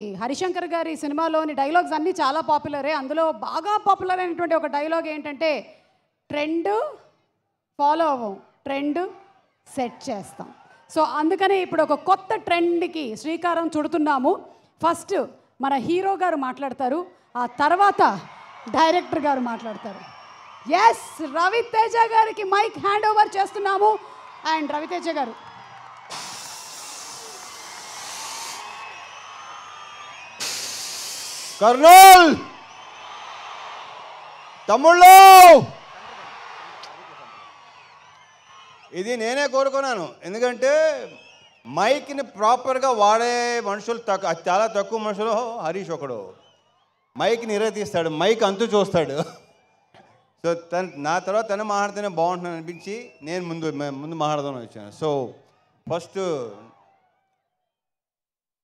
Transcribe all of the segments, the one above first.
ఈ హరిశంకర్ గారి సినిమాలోని డైలాగ్స్ అన్నీ చాలా పాపులరే. అందులో బాగా పాపులర్ అయినటువంటి ఒక డైలాగ్ ఏంటంటే, ట్రెండ్ ఫాలో అవ్వం, ట్రెండ్ సెట్ చేస్తాం. సో అందుకనే ఇప్పుడు ఒక కొత్త ట్రెండ్కి శ్రీకారం చుడుతున్నాము. ఫస్ట్ మన హీరో గారు మాట్లాడతారు, ఆ తర్వాత డైరెక్టర్ గారు మాట్లాడతారు. ఎస్, రవితేజ గారికి మైక్ హ్యాండ్ ఓవర్ చేస్తున్నాము. అండ్ రవితేజ గారు, కర్నూల్ తమ్ముళ్ళు, ఇది నేనే కోరుకున్నాను. ఎందుకంటే మైక్ని ప్రాపర్గా వాడే మనుషులు చాలా తక్కువ మనుషులు. హరీష్ ఒకడు మైక్ని ఇరగతీస్తాడు, మైక్ అంతు చూస్తాడు. సో నా తర్వాత తను మాట్లాడితేనే బాగుంటుందని అనిపించి నేను ముందు మాట్లాడదామని వచ్చాను. సో ఫస్ట్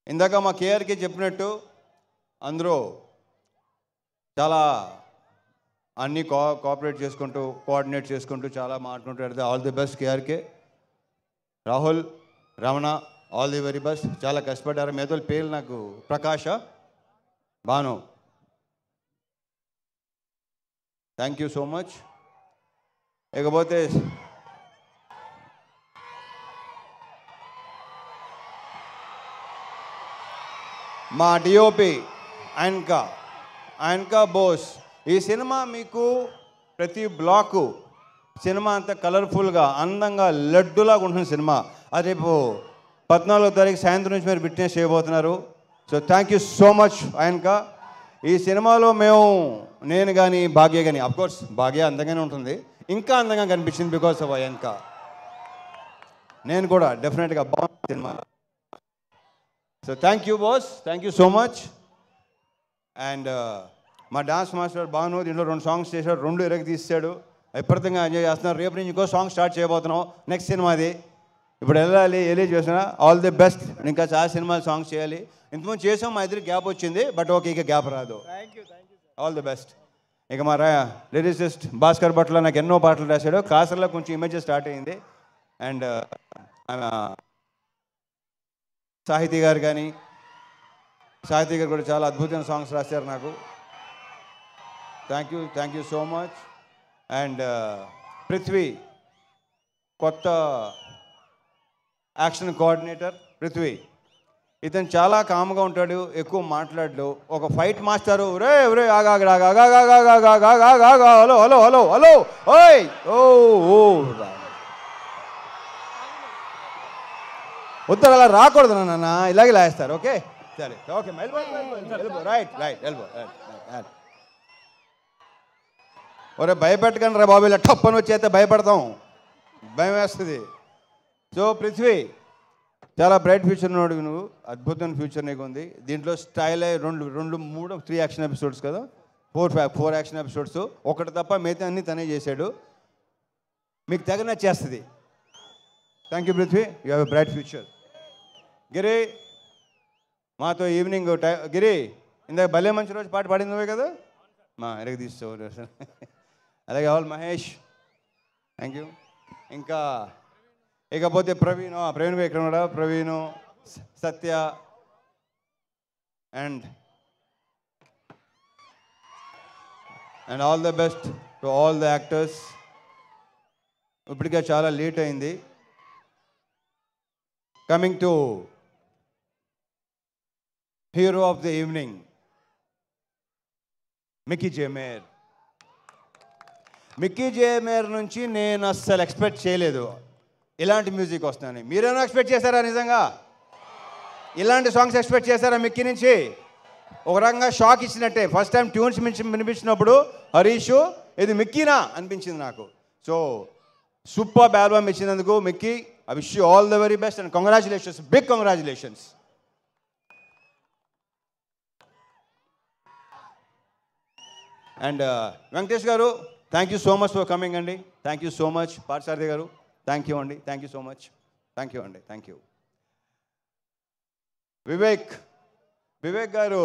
ఇందాక మా కేఆర్కి చెప్పినట్టు అందరూ చాలా అన్నీ కోఆపరేట్ చేసుకుంటూ కోఆర్డినేట్ చేసుకుంటూ చాలా మాట్లాడుకుంటూ all the best KRK. Rahul, Ramana, all the very best. చాలా కష్టపడ్డారు. మేతల పేర్లు నాకు Prakash, Bhanu, thank you so much. ఇకపోతే మా డిఓపి ఆయనకా బోస్. ఈ సినిమా మీకు ప్రతి బ్లాకు సినిమా అంతా కలర్ఫుల్గా అందంగా లడ్డులాగా ఉంటుంది సినిమా. అది రేపు 14వ తారీఖు సాయంత్రం నుంచి మీరు విట్నెస్ చేయబోతున్నారు. So thank you so much ఆయనకా. ఈ సినిమాలో నేను కానీ భాగ్య కానీ, అఫ్కోర్స్ భాగ్య అందంగానే ఉంటుంది, ఇంకా అందంగా కనిపించింది బికాస్ ఆఫ్ ఆయనకా. నేను కూడా డెఫినెట్గా బాగుంది cinema. So thank you boss, thank you so much. And మా డాన్స్ మాస్టర్ భాను దీంట్లో 2 సాంగ్స్ చేశాడు, 2 ఇరగ తీసాడు. విపరీతంగా ఎంజాయ్ చేస్తున్నారు. రేపు నుంచి ఇంకో సాంగ్ స్టార్ట్ చేయబోతున్నాం, నెక్స్ట్ సినిమాది. ఇప్పుడు వెళ్ళాలి, చేసిన ఆల్ ది బెస్ట్. ఇంకా చాలా సినిమాలు సాంగ్స్ చేయాలి. ఇంతకుముందు చేసాం, మా ఇద్దరికి గ్యాప్ వచ్చింది, బట్ ఓకే ఇక గ్యాప్ రాదు. All the best. ఇక మా లిరిసిస్ట్ భాస్కర్ భట్ల నాకు ఎన్నో పాటలు రాశాడు. కాసర్లో కొంచెం ఇమేజెస్ స్టార్ట్ అయ్యింది. అండ్ సాహితీ గారు కూడా చాలా అద్భుతమైన సాంగ్స్ రాశారు నాకు. Thank you so much. And Prithvi, కొత్త యాక్షన్ కోఆర్డినేటర్ పృథ్వీ. ఇతను చాలా కామ్గా ఉంటాడు, ఎక్కువ మాట్లాడు. ఒక fight master, hello hello hello hello ఓయ్ ఓ ఉత్తర అలా రాకూడదు నాన్న, ఇలాగే లాగేస్తారు. ఓకే సరే, ఓకే రైట్ ఎల్బో. ఒరే భయపెట్టకండి రా బాబు, ఇలా టప్పని వచ్చేస్తే భయపడతాం, భయం వేస్తుంది. సో పృథ్వీ, చాలా బ్రైట్ ఫ్యూచర్ ఉన్నాడు నువ్వు, అద్భుతమైన ఫ్యూచర్ నీకు ఉంది. దీంట్లో స్టైల్ 3 యాక్షన్ ఎపిసోడ్స్ కదా, 4 యాక్షన్ ఎపిసోడ్స్, ఒకటి తప్ప మిగతా అన్నీ తనే చేశాడు. మీకు తెగ నచ్చేస్తుంది. Thank you Prithvi, you have a bright future. Giri, మాతో ఈవినింగ్ గిరి ఇందాక భలే మంచి రోజు పాట పాడింది నువ్వే కదా, మా ఎరగ తీసుకో. అలాగే ఆల్ మహేష్, థ్యాంక్ యూ. ఇంకా ఇకపోతే ప్రవీణ్ ఇక్కడ కూడా, Praveen, Satya and all the best to all the actors. ఇప్పటికే చాలా లేట్ అయింది. Coming to hero of the evening, Mickey J Meyer నుంచి నేను అస్సలు ఎక్స్పెక్ట్ చేయలేదు ఇలాంటి మ్యూజిక్ వస్తుందని. మీరేమో ఎక్స్పెక్ట్ చేశారా? నిజంగా ఇలాంటి సాంగ్స్ ఎక్స్పెక్ట్ చేశారా మిక్కీ నుంచి? ఒక రకంగా షాక్ ఇచ్చినట్టే. ఫస్ట్ టైం ట్యూన్స్ వినిపించినప్పుడు హరీష్ ఇది మిక్కీనా అనిపించింది నాకు. సో సూపర్ ఆల్బమ్ ఇచ్చినందుకు Mickey, I wish you all the very best and congratulations, big congratulations. And Venkatesh garu, thank you so much for coming అండి. Thank you so much. Parthasarathi garu, thank you అండి, thank you so much. Thank you అండి, thank you. Vivek garu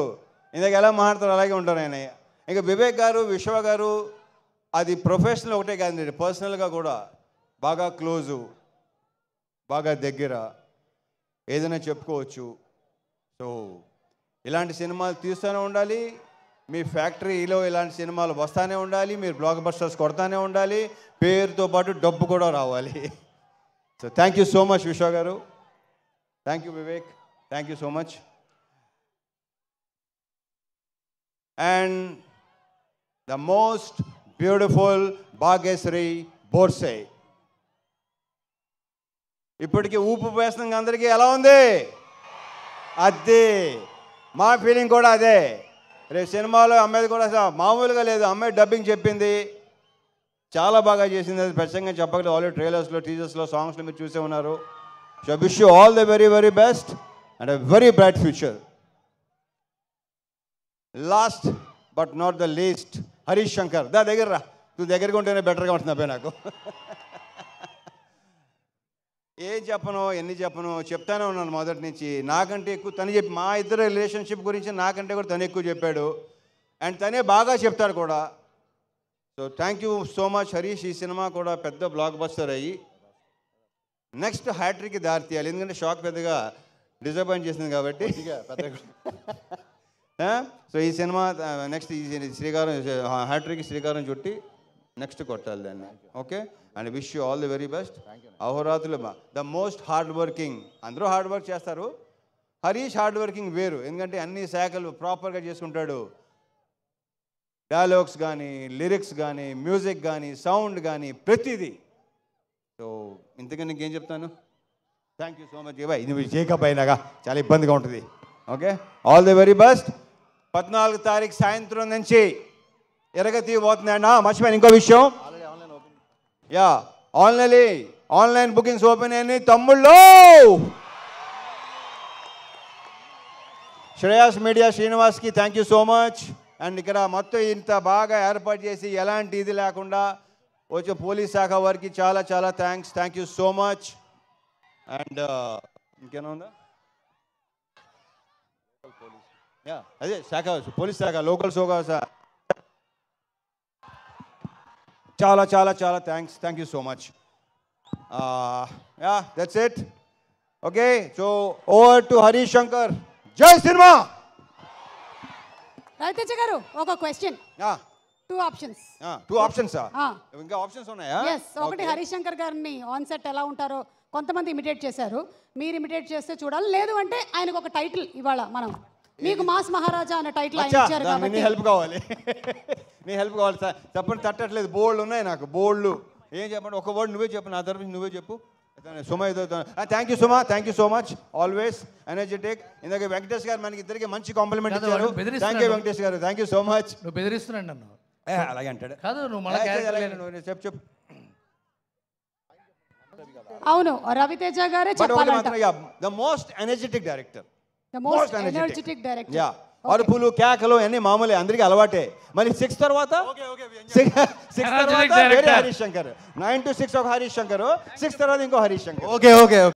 ఇందాక ఎలా మాట్లాడతారు అలాగే ఉంటారు ఆయన. ఇంకా వివేక్ గారు, విశ్వ గారు, అది ప్రొఫెషనల్ ఒకటే కాదండి, పర్సనల్గా కూడా బాగా క్లోజు, బాగా దగ్గర, ఏదైనా చెప్పుకోవచ్చు. సో ఇలాంటి సినిమాలు తీస్తూనే ఉండాలి, మీ ఫ్యాక్టరీలో ఇలాంటి సినిమాలు వస్తూనే ఉండాలి, మీరు బ్లాక్ బస్టర్స్ కొడతానే ఉండాలి, పేరుతో పాటు డబ్బు కూడా రావాలి. So thank you so much Vishwa garu, thank you Vivek, thank you so much. And the most beautiful Bhagyashri Borse. ఇప్పటికీ ఊపు వేస్తున్న అందరికీ ఎలా ఉంది? అదే మా ఫీలింగ్ కూడా అదే. రేపు సినిమాలో అమ్మాయిది కూడా మామూలుగా లేదు, అమ్మాయి డబ్బింగ్ చెప్పింది, చాలా బాగా చేసింది. అది ప్రత్యేకంగా చెప్పగలదు. ఆల్రెడీ ట్రైలర్స్లో, టీజర్స్లో, సాంగ్స్లో మీరు చూసే ఉన్నారు. So wish you all the very very best and a very bright future. Last but not the least Harish Shankar. దగ్గర రా, నువ్వు దగ్గరగా ఉంటేనే బెటర్గా ఉంటుంది అబ్బాయి నాకు. ఏం చెప్పను, ఎన్ని చెప్పను, చెప్తానే ఉన్నాను మొదటి నుంచి. నాకంటే ఎక్కువ తను చెప్పి, మా ఇద్దరు రిలేషన్షిప్ గురించి నాకంటే కూడా తను ఎక్కువ చెప్పాడు, అండ్ తనే బాగా చెప్తాడు కూడా. So thank you so much Harish. ఈ సినిమా కూడా పెద్ద బ్లాక్ బస్టర్ అయ్యి నెక్స్ట్ హ్యాట్రిక్కి దారి తీయాలి. ఎందుకంటే షాక్ పెద్దగా డిసప్పాయింట్ చేసింది కాబట్టి. సో ఈ సినిమా నెక్స్ట్ ఈ శ్రీకారం హ్యాట్రిక్ శ్రీకారం చుట్టి నెక్స్ట్ కొట్టాలి దాన్ని. Okay, and wish you all the very best. అహోరాత్రులు ద మోస్ట్ హార్డ్ వర్కింగ్. అందరూ హార్డ్ వర్క్ చేస్తారు, హరీష్ హార్డ్ వర్కింగ్ వేరు. ఎందుకంటే అన్ని శాఖలు ప్రాపర్గా చేసుకుంటాడు. డైలాగ్స్ కానీ, లిరిక్స్ కానీ, మ్యూజిక్ కానీ, సౌండ్ కానీ, ప్రతిదీ. సో ఇంతకన్నా నీకేం చెప్తాను. Thank you so much. Boy, నువ్వు చేకప్ అయినాగా చాలా ఇబ్బందిగా ఉంటుంది. Okay, all the very best. 14 తారీఖు సాయంత్రం నుంచి ఎరగతి పోతుందండి. మర్చిపోయాను ఇంకో విషయం. యా, ఆన్లైన్ బుకింగ్స్ ఓపెన్ అయినాయి తమ్ముళ్ళు. శ్రేయాస్ మీడియా శ్రీనివాస్కి thank you so much. And ఇక్కడ మొత్తం ఇంత బాగా ఏర్పాటు చేసి ఎలాంటి ఇది లేకుండా వచ్చే పోలీస్ శాఖ వారికి చాలా చాలా thanks. Thank you so much. And ఇంకేనా ఉందా? అదే శాఖ, పోలీస్ శాఖ, లోకల్ శాఖ, చాలా చాలా చాలా thanks. Thank you so much. Yeah, that's it. Okay, so over to Harish Shankar. జై సినిమా. రవితేజ గారు ఒక క్వశ్చన్. 2 ఆప్షన్స్. 2 ఆప్షన్సా? ఇంకా ఆప్షన్స్ ఉన్నాయా? ఎస్. ఒకటి, హరీష్ శంకర్ గారిని ఆన్ సెట్ ఎలా ఉంటారో కొంతమంది ఇమిటేట్ చేశారు, మీరు ఇమిటేట్ చేస్తే చూడాలి. లేదు అంటే ఆయనకు ఒక టైటిల్ ఇవాళ మనం, మీకు మాస్ మహారాజా అనే టైటిల్ ఆయన ఇచ్చారు కాబట్టి నీ హెల్ప్ కావాలి. నీ హెల్ప్ కావాలి సార్. చెప్పండి, తట్టట్లేదు. బోల్డ్ ఉన్నాయి నాకు, బోల్డ్. ఏం చెప్పండి, ఒక వర్డ్ నువ్వే చెప్పు, నా తరఫు నువ్వే చెప్పు. సుమ ఏదో. Thank you Suma, thank you so much. Always energetic. ఇందాక వెంకటేష్ గారు మనకి ఇద్దరికి మంచి కాంప్లిమెంట్ ఇచ్చారు. Thank you Venkatesh garu, thank you so much. నువ్వు బెదిరిస్తున్నాడు నన్ను. అలాగే అంటాడు. కాదు, నువ్వు మళ్ళీ చెప్పు. అవును, రవితేజ గారే చెప్పాలంట. The most energetic director. The most energetic director. Yeah, అరుపులు కేకలు అన్నీ మామూలే, అందరికీ అలవాటే. మళ్ళీ 6 తర్వాత వేరే హరీష్ శంకర్. 9 to 6 ఒక హరీష్ శంకర్, 6 తర్వాత ఇంకో హరీష్ శంకర్. Okay okay.